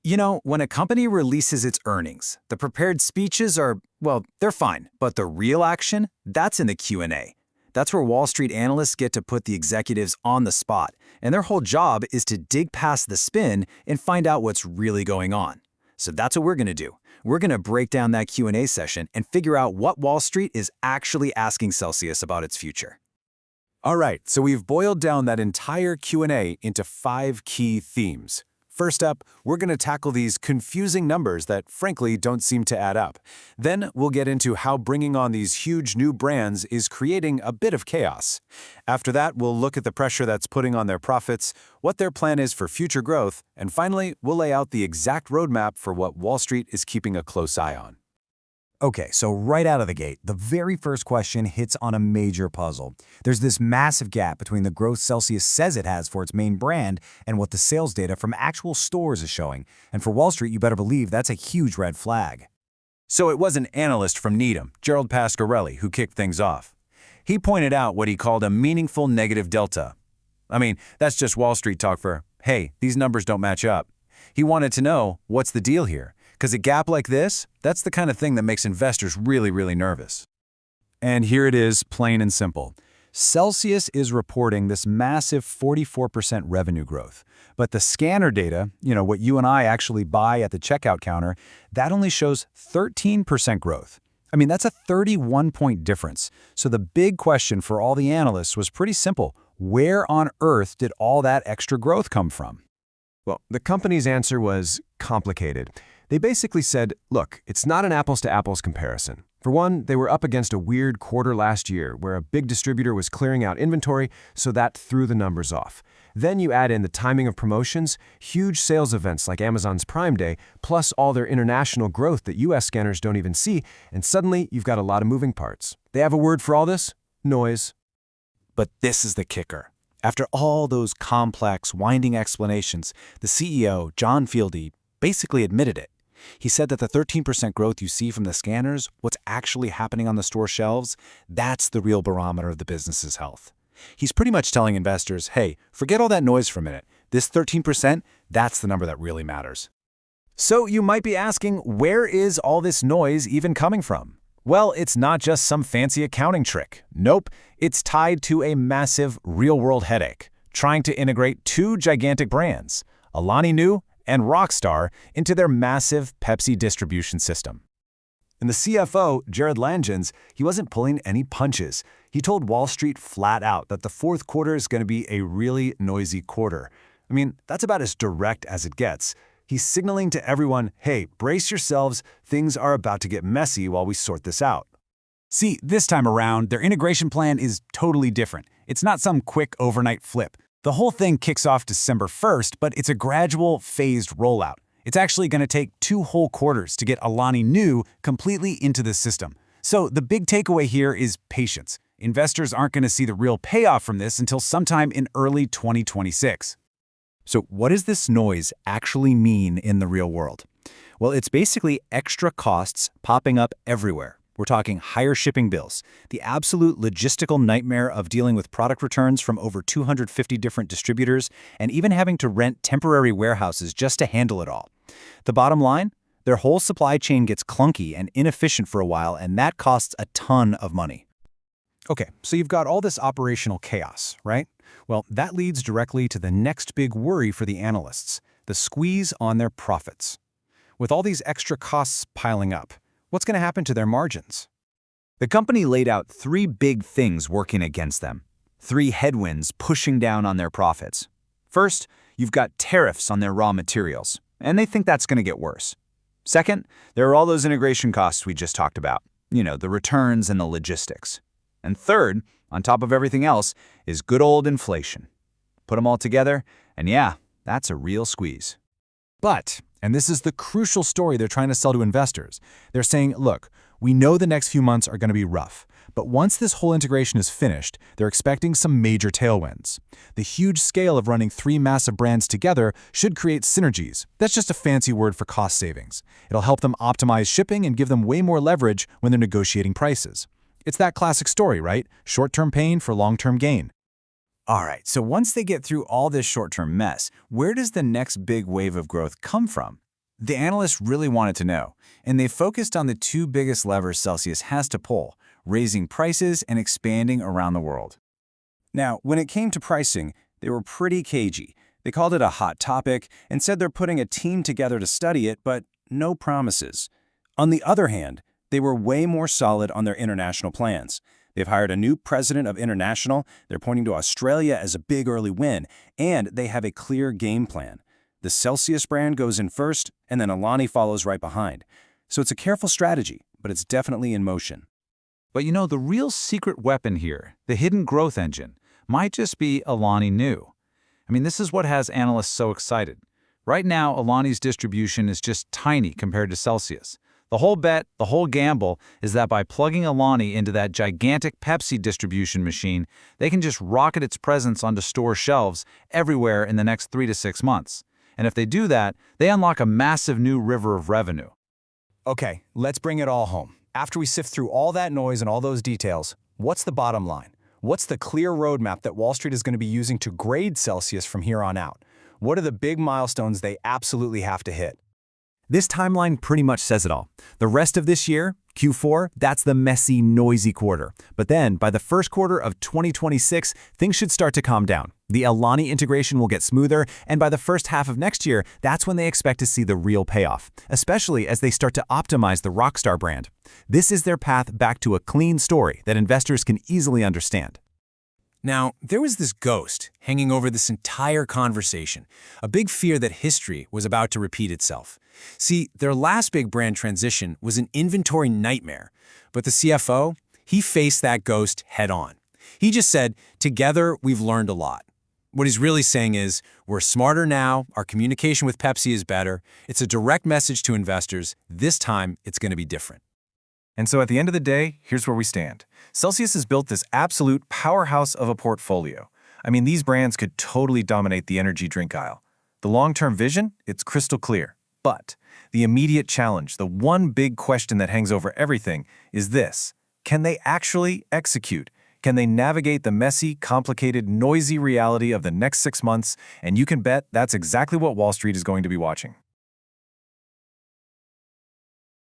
You know, when a company releases its earnings, the prepared speeches are, well, they're fine, but the real action, that's in the Q&A. That's where Wall Street analysts get to put the executives on the spot, and their whole job is to dig past the spin and find out what's really going on. So that's what we're going to do. We're going to break down that Q&A session and figure out what Wall Street is actually asking Celsius about its future. All right, so we've boiled down that entire Q&A into 5 key themes. First up, we're going to tackle these confusing numbers that frankly don't seem to add up. Then we'll get into how bringing on these huge new brands is creating a bit of chaos. After that, we'll look at the pressure that's putting on their profits, what their plan is for future growth, and finally, we'll lay out the exact roadmap for what Wall Street is keeping a close eye on. Okay, so right out of the gate, the very first question hits on a major puzzle. There's this massive gap between the growth Celsius says it has for its main brand and what the sales data from actual stores is showing. And for Wall Street, you better believe that's a huge red flag. So it was an analyst from Needham, Gerald Pasquarelli, who kicked things off. He pointed out what he called a meaningful negative delta. I mean, that's just Wall Street talk for, hey, these numbers don't match up. He wanted to know, what's the deal here? Because a gap like this, that's the kind of thing that makes investors really nervous. And here it is, plain and simple. Celsius is reporting this massive 44% revenue growth. But the scanner data, what you and I actually buy at the checkout counter, that only shows 13% growth. I mean, that's a 31-point difference. So the big question for all the analysts was pretty simple. Where on earth did all that extra growth come from? Well, the company's answer was complicated. They basically said, look, it's not an apples-to-apples comparison. For one, they were up against a weird quarter last year where a big distributor was clearing out inventory, so that threw the numbers off. Then you add in the timing of promotions, huge sales events like Amazon's Prime Day, plus all their international growth that US scanners don't even see, and suddenly you've got a lot of moving parts. They have a word for all this? Noise. But this is the kicker. After all those complex, winding explanations, the CEO, John Fieldy, basically admitted it. He said that the 13% growth you see from the scanners, what's actually happening on the store shelves, that's the real barometer of the business's health. He's pretty much telling investors, hey, forget all that noise for a minute. This 13%, that's the number that really matters. So you might be asking, where is all this noise even coming from? Well, it's not just some fancy accounting trick. Nope, it's tied to a massive real-world headache, trying to integrate 2 gigantic brands, Alani Nu and Rockstar, into their massive Pepsi distribution system. And the CFO, Jared Langens, he wasn't pulling any punches. He told Wall Street flat out that the fourth quarter is going to be a really noisy quarter. I mean, that's about as direct as it gets. He's signaling to everyone, hey, brace yourselves, things are about to get messy while we sort this out. See, this time around, their integration plan is totally different. It's not some quick overnight flip. The whole thing kicks off December 1st, but it's a gradual, phased rollout. It's actually going to take 2 whole quarters to get Alani Nu completely into the system. So the big takeaway here is patience. Investors aren't going to see the real payoff from this until sometime in early 2026. So what does this noise actually mean in the real world? Well, it's basically extra costs popping up everywhere. We're talking higher shipping bills, the absolute logistical nightmare of dealing with product returns from over 250 different distributors, and even having to rent temporary warehouses just to handle it all. The bottom line? Their whole supply chain gets clunky and inefficient for a while, and that costs a ton of money. Okay, so you've got all this operational chaos, right? Well, that leads directly to the next big worry for the analysts, the squeeze on their profits. With all these extra costs piling up, what's going to happen to their margins? The company laid out 3 big things working against them, 3 headwinds pushing down on their profits. First, you've got tariffs on their raw materials, and they think that's going to get worse. Second, there are all those integration costs we just talked about, the returns and the logistics. And third, on top of everything else, is good old inflation. Put them all together, and yeah, that's a real squeeze. But, and this is the crucial story they're trying to sell to investors, they're saying, look, we know the next few months are going to be rough, but once this whole integration is finished, they're expecting some major tailwinds. The huge scale of running 3 massive brands together should create synergies. That's just a fancy word for cost savings. It'll help them optimize shipping and give them way more leverage when they're negotiating prices. It's that classic story, right? Short-term pain for long-term gain. All right, so once they get through all this short-term mess, where does the next big wave of growth come from? The analysts really wanted to know, and they focused on the two biggest levers Celsius has to pull, raising prices and expanding around the world. Now, when it came to pricing, they were pretty cagey. They called it a hot topic and said they're putting a team together to study it, but no promises. On the other hand, they were way more solid on their international plans. They've hired a new president of international, they're pointing to Australia as a big early win, and they have a clear game plan. The Celsius brand goes in first, and then Alani follows right behind. So it's a careful strategy, but it's definitely in motion. But you know, the real secret weapon here, the hidden growth engine, might just be Alani Nu. I mean, this is what has analysts so excited. Right now, Alani's distribution is just tiny compared to Celsius. The whole bet, the whole gamble, is that by plugging Alani into that gigantic Pepsi distribution machine, they can just rocket its presence onto store shelves everywhere in the next 3 to 6 months. And if they do that, they unlock a massive new river of revenue. Okay, let's bring it all home. After we sift through all that noise and all those details, what's the bottom line? What's the clear roadmap that Wall Street is going to be using to grade Celsius from here on out? What are the big milestones they absolutely have to hit? This timeline pretty much says it all. The rest of this year, Q4, that's the messy, noisy quarter. But then, by the first quarter of 2026, things should start to calm down. The Alani integration will get smoother, and by the first half of next year, that's when they expect to see the real payoff, especially as they start to optimize the Rockstar brand. This is their path back to a clean story that investors can easily understand. Now, there was this ghost hanging over this entire conversation, a big fear that history was about to repeat itself. See, their last big brand transition was an inventory nightmare, but the CFO, he faced that ghost head-on. He just said, together we've learned a lot. What he's really saying is, we're smarter now, our communication with Pepsi is better, it's a direct message to investors, this time it's going to be different. And so at the end of the day, here's where we stand. Celsius has built this absolute powerhouse of a portfolio. I mean, these brands could totally dominate the energy drink aisle. The long-term vision, it's crystal clear. But the immediate challenge, the one big question that hangs over everything, is this. Can they actually execute? Can they navigate the messy, complicated, noisy reality of the next 6 months? And you can bet that's exactly what Wall Street is going to be watching.